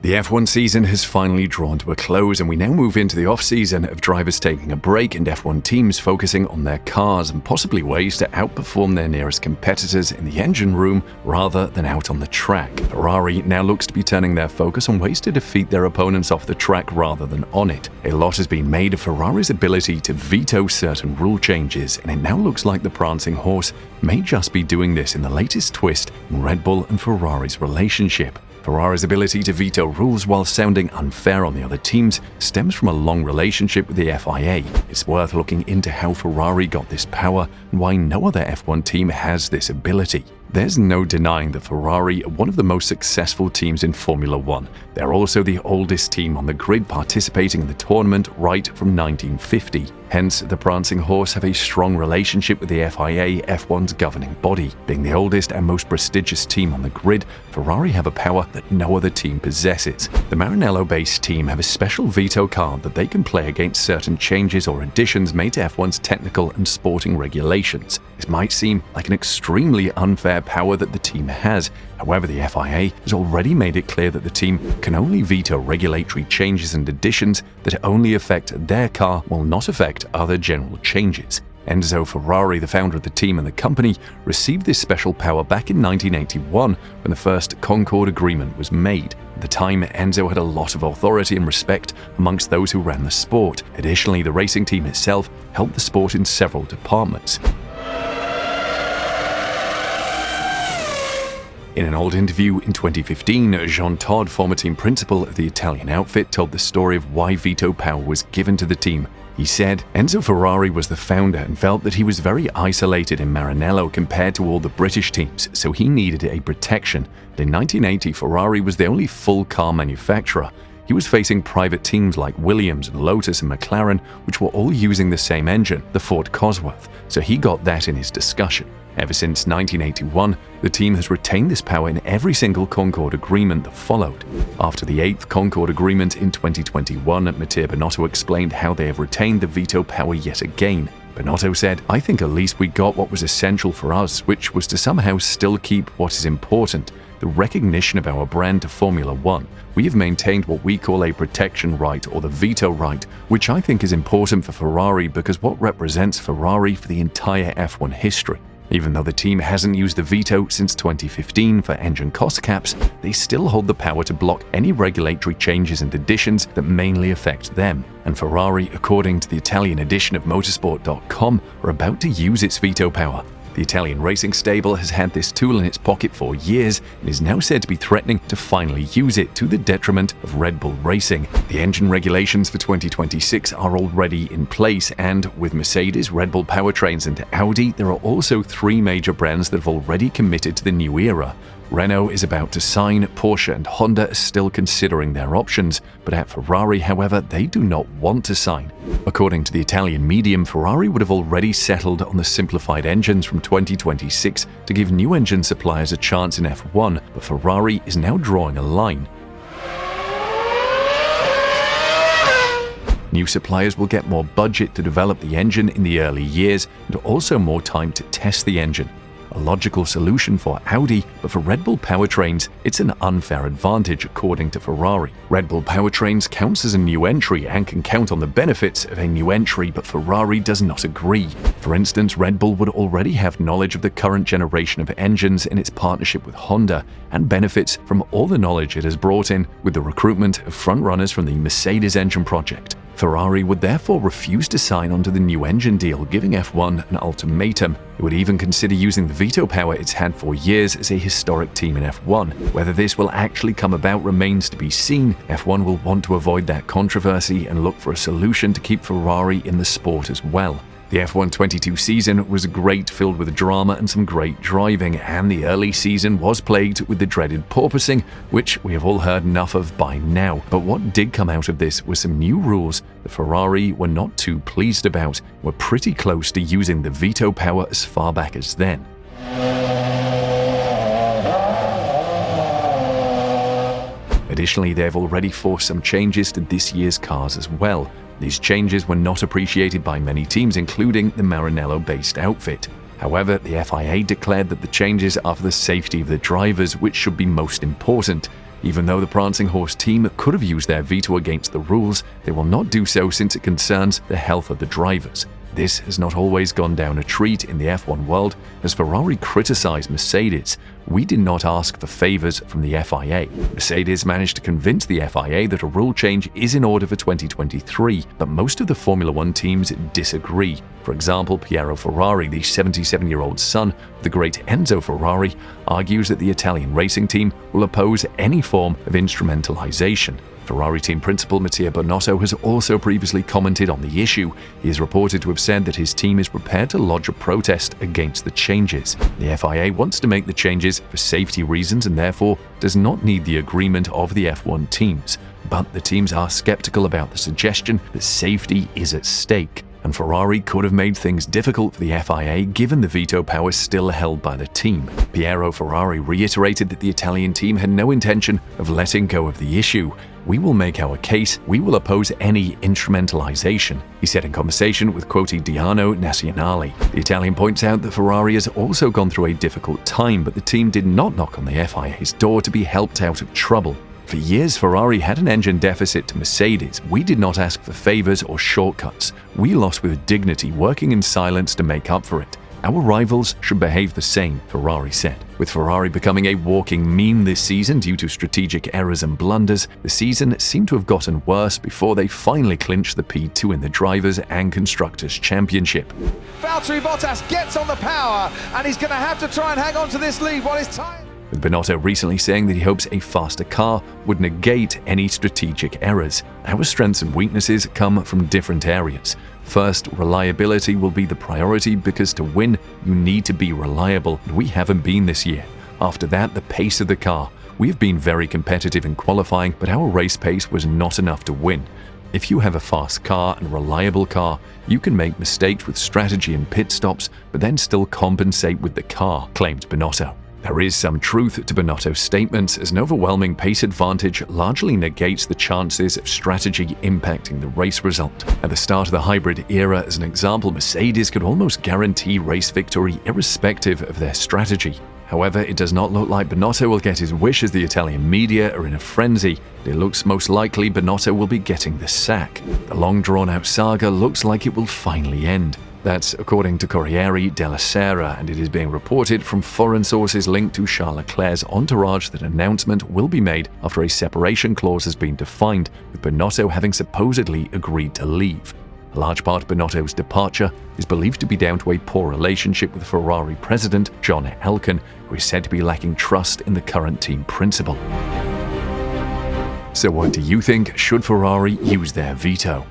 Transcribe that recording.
The F1 season has finally drawn to a close, and we now move into the off-season of drivers taking a break and F1 teams focusing on their cars and possibly ways to outperform their nearest competitors in the engine room rather than out on the track. Ferrari now looks to be turning their focus on ways to defeat their opponents off the track rather than on it. A lot has been made of Ferrari's ability to veto certain rule changes, and it now looks like the prancing horse may just be doing this in the latest twist in Red Bull and Ferrari's relationship. Ferrari's ability to veto rules while sounding unfair on the other teams stems from a long relationship with the FIA. It's worth looking into how Ferrari got this power and why no other F1 team has this ability. There's no denying that Ferrari are one of the most successful teams in Formula One. They're also the oldest team on the grid, participating in the tournament right from 1950. Hence, the prancing horse have a strong relationship with the FIA, F1's governing body. Being the oldest and most prestigious team on the grid, Ferrari have a power that no other team possesses. The Maranello-based team have a special veto card that they can play against certain changes or additions made to F1's technical and sporting regulations. This might seem like an extremely unfair power that the team has. However, the FIA has already made it clear that the team can only veto regulatory changes and additions that only affect their car, will not affect other general changes. Enzo Ferrari, the founder of the team and the company, received this special power back in 1981 when the first Concorde Agreement was made. At the time, Enzo had a lot of authority and respect amongst those who ran the sport. Additionally, the racing team itself helped the sport in several departments. In an old interview in 2015, Jean Todt, former team principal of the Italian outfit, told the story of why veto power was given to the team. He said, Enzo Ferrari was the founder and felt that he was very isolated in Maranello compared to all the British teams, so he needed a protection. And in 1980, Ferrari was the only full car manufacturer. He was facing private teams like Williams and Lotus and McLaren, which were all using the same engine, the Ford Cosworth, so he got that in his discussion. Ever since 1981, the team has retained this power in every single Concorde Agreement that followed. After the 8th Concorde Agreement in 2021, Mattia Binotto explained how they have retained the veto power yet again. Binotto said, I think at least we got what was essential for us, which was to somehow still keep what is important, the recognition of our brand to Formula One. We have maintained what we call a protection right, or the veto right, which I think is important for Ferrari because what represents Ferrari for the entire F1 history. Even though the team hasn't used the veto since 2015 for engine cost caps, they still hold the power to block any regulatory changes and additions that mainly affect them. And Ferrari, according to the Italian edition of motorsport.com, are about to use its veto power. The Italian racing stable has had this tool in its pocket for years and is now said to be threatening to finally use it to the detriment of Red Bull Racing. The engine regulations for 2026 are already in place, and with Mercedes, Red Bull powertrains and Audi, there are also 3 major brands that have already committed to the new era. Renault is about to sign, Porsche and Honda are still considering their options, but at Ferrari, however, they do not want to sign. According to the Italian medium, Ferrari would have already settled on the simplified engines from 2026 to give new engine suppliers a chance in F1, but Ferrari is now drawing a line. New suppliers will get more budget to develop the engine in the early years and also more time to test the engine. A logical solution for Audi, but for Red Bull powertrains, it's an unfair advantage according to Ferrari. Red Bull powertrains counts as a new entry and can count on the benefits of a new entry, but Ferrari does not agree. For instance, Red Bull would already have knowledge of the current generation of engines in its partnership with Honda and benefits from all the knowledge it has brought in with the recruitment of frontrunners from the Mercedes engine project. Ferrari would therefore refuse to sign onto the new engine deal, giving F1 an ultimatum. It would even consider using the veto power it's had for years as a historic team in F1. Whether this will actually come about remains to be seen. F1 will want to avoid that controversy and look for a solution to keep Ferrari in the sport as well. The F1 22 season was great, filled with drama and some great driving, and the early season was plagued with the dreaded porpoising, which we have all heard enough of by now. But what did come out of this was some new rules that Ferrari were not too pleased about, were pretty close to using the veto power as far back as then. Additionally, they have already forced some changes to this year's cars as well. These changes were not appreciated by many teams, including the Maranello-based outfit. However, the FIA declared that the changes are for the safety of the drivers, which should be most important. Even though the prancing horse team could have used their veto against the rules, they will not do so since it concerns the health of the drivers. This has not always gone down a treat in the F1 world, as Ferrari criticized Mercedes. "We did not ask for favors from the FIA." Mercedes managed to convince the FIA that a rule change is in order for 2023, but most of the Formula One teams disagree. For example, Piero Ferrari, the 77-year-old son of the great Enzo Ferrari, argues that the Italian racing team will oppose any form of instrumentalization. Ferrari team principal Mattia has also previously commented on the issue. He is reported to have said that his team is prepared to lodge a protest against the changes. The FIA wants to make the changes for safety reasons and therefore does not need the agreement of the F1 teams. But the teams are skeptical about the suggestion that safety is at stake. And Ferrari could have made things difficult for the FIA given the veto power still held by the team. Piero Ferrari reiterated that the Italian team had no intention of letting go of the issue. "We will make our case. We will oppose any instrumentalization," he said in conversation with Quotidiano Nazionale. The Italian points out that Ferrari has also gone through a difficult time, but the team did not knock on the FIA's door to be helped out of trouble. For years, Ferrari had an engine deficit to Mercedes. "We did not ask for favors or shortcuts. We lost with dignity, working in silence to make up for it. Our rivals should behave the same," Ferrari said. With Ferrari becoming a walking meme this season due to strategic errors and blunders, the season seemed to have gotten worse before they finally clinched the P2 in the Drivers' and Constructors' Championship. Valtteri Bottas gets on the power, and he's going to have to try and hang on to this lead while his time... With Binotto recently saying that he hopes a faster car would negate any strategic errors. Our strengths and weaknesses come from different areas. First, reliability will be the priority because to win, you need to be reliable, and we haven't been this year. After that, the pace of the car. We have been very competitive in qualifying, but our race pace was not enough to win. If you have a fast car and reliable car, you can make mistakes with strategy and pit stops, but then still compensate with the car, claimed Binotto. There is some truth to Binotto's statements, as an overwhelming pace advantage largely negates the chances of strategy impacting the race result. At the start of the hybrid era, as an example, Mercedes could almost guarantee race victory irrespective of their strategy. However, it does not look like Binotto will get his wish, as the Italian media are in a frenzy. It looks most likely Binotto will be getting the sack. The long drawn-out saga looks like it will finally end. That's according to Corriere della Sera, and it is being reported from foreign sources linked to Charles Leclerc's entourage that an announcement will be made after a separation clause has been defined, with Binotto having supposedly agreed to leave. A large part of Binotto's departure is believed to be down to a poor relationship with Ferrari president John Elkann, who is said to be lacking trust in the current team principal. So what do you think? Should Ferrari use their veto?